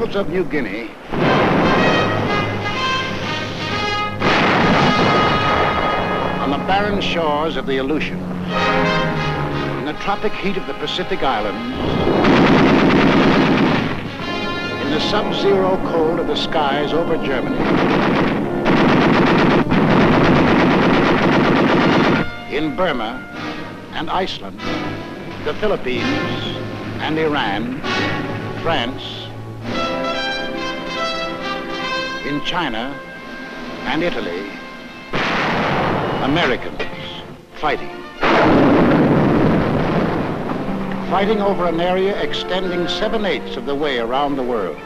hills of New Guinea, on the barren shores of the Aleutians, in the tropic heat of the Pacific Islands, in the sub-zero cold of the skies over Germany, in Burma and Iceland, the Philippines and Iran, France, in China and Italy, Americans fighting. Fighting over an area extending 7/8 of the way around the world.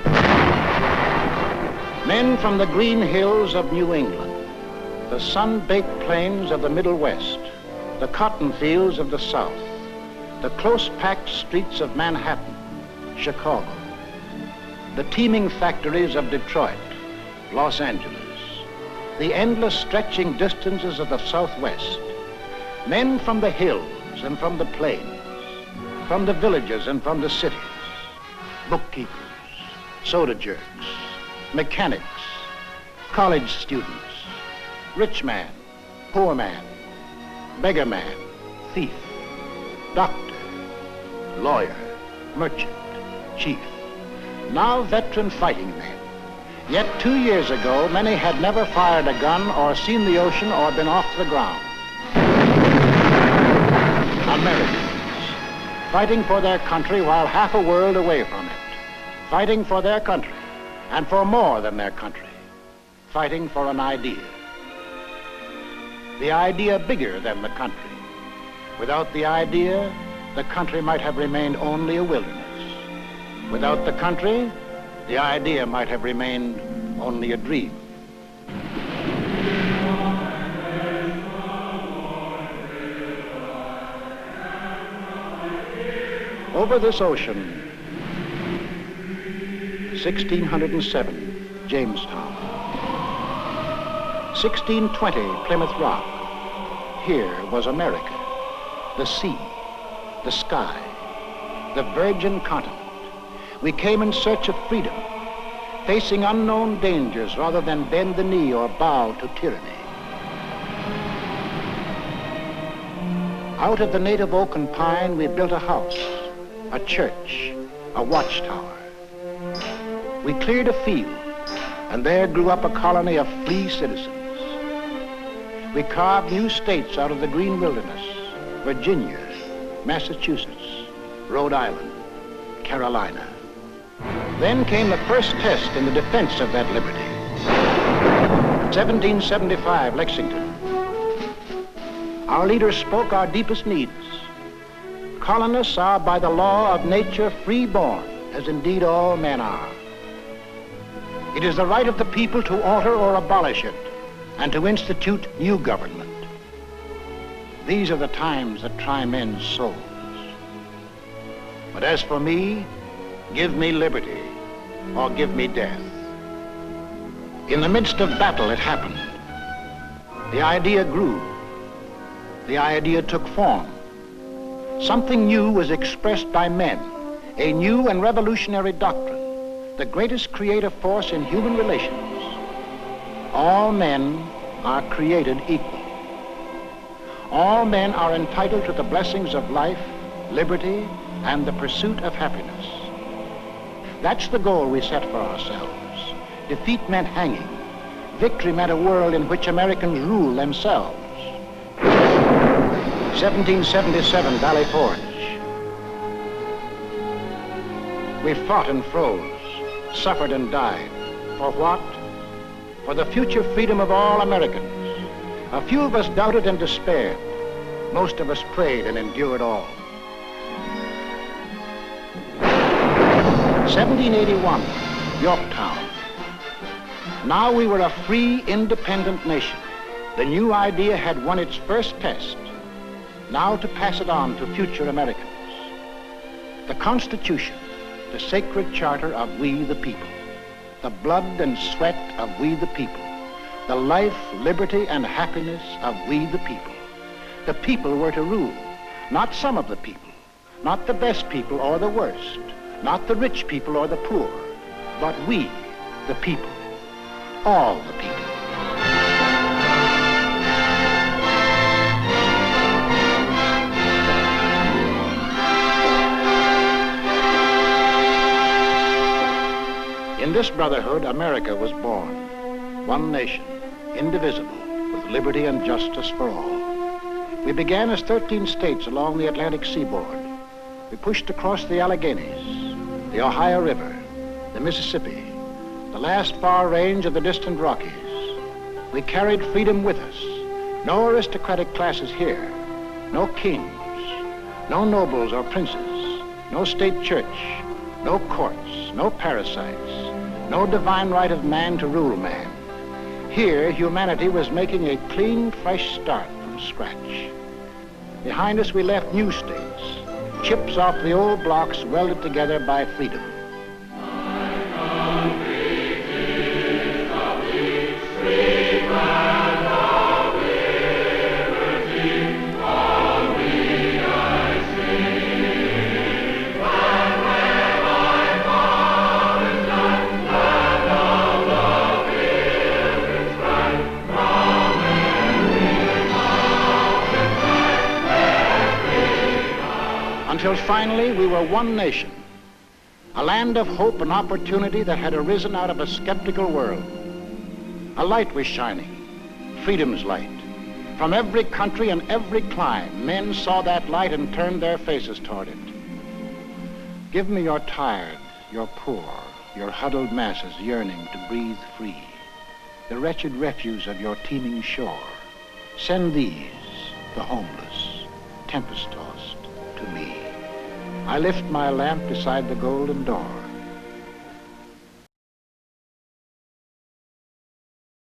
Men from the green hills of New England, the sun-baked plains of the Middle West, the cotton fields of the South, the close-packed streets of Manhattan, Chicago, the teeming factories of Detroit, Los Angeles, the endless stretching distances of the Southwest, men from the hills and from the plains, from the villages and from the cities, bookkeepers, soda jerks, mechanics, college students, rich man, poor man, beggar man, thief, doctor, lawyer, merchant, chief, now veteran fighting men. Yet 2 years ago, many had never fired a gun or seen the ocean or been off the ground. Americans, fighting for their country while half a world away from it, fighting for their country and for more than their country, fighting for an idea. The idea bigger than the country. Without the idea, the country might have remained only a wilderness. Without the country, the idea might have remained only a dream. Over this ocean, 1607, Jamestown. 1620, Plymouth Rock. Here was America, the sea, the sky, the virgin continent. We came in search of freedom, facing unknown dangers rather than bend the knee or bow to tyranny. Out of the native oak and pine, we built a house, a church, a watchtower. We cleared a field, and there grew up a colony of free citizens. We carved new states out of the green wilderness: Virginia, Massachusetts, Rhode Island, Carolina. Then came the first test in the defense of that liberty. 1775, Lexington. Our leaders spoke our deepest needs. Colonists are by the law of nature free-born, as indeed all men are. It is the right of the people to alter or abolish it, and to institute new government. These are the times that try men's souls. But as for me, give me liberty, or give me death. In the midst of battle, it happened. The idea grew. The idea took form. Something new was expressed by men, a new and revolutionary doctrine, the greatest creative force in human relations. All men are created equal. All men are entitled to the blessings of life, liberty, and the pursuit of happiness. That's the goal we set for ourselves. Defeat meant hanging. Victory meant a world in which Americans rule themselves. 1777, Valley Forge. We fought and froze, suffered and died. For what? For the future freedom of all Americans. A few of us doubted and despaired. Most of us prayed and endured all. 1781, Yorktown. Now we were a free, independent nation. The new idea had won its first test. Now to pass it on to future Americans. The Constitution, the sacred charter of we the people. The blood and sweat of we the people. The life, liberty, and happiness of we the people. The people were to rule, not some of the people, not the best people or the worst, not the rich people or the poor, but we, the people, all the people. In this brotherhood, America was born. One nation, indivisible, with liberty and justice for all. We began as 13 states along the Atlantic seaboard. We pushed across the Alleghenies, the Ohio River, the Mississippi, the last far range of the distant Rockies. We carried freedom with us. No aristocratic classes here, no kings, no nobles or princes, no state church, no courts, no parasites, no divine right of man to rule man. Here, humanity was making a clean, fresh start from scratch. Behind us, we left new states, chips off the old blocks welded together by freedom. Until finally we were one nation, a land of hope and opportunity that had arisen out of a skeptical world. A light was shining, freedom's light. From every country and every clime, men saw that light and turned their faces toward it. Give me your tired, your poor, your huddled masses yearning to breathe free, the wretched refuse of your teeming shore. Send these, the homeless, tempest-tossed, to me. I lift my lamp beside the golden door.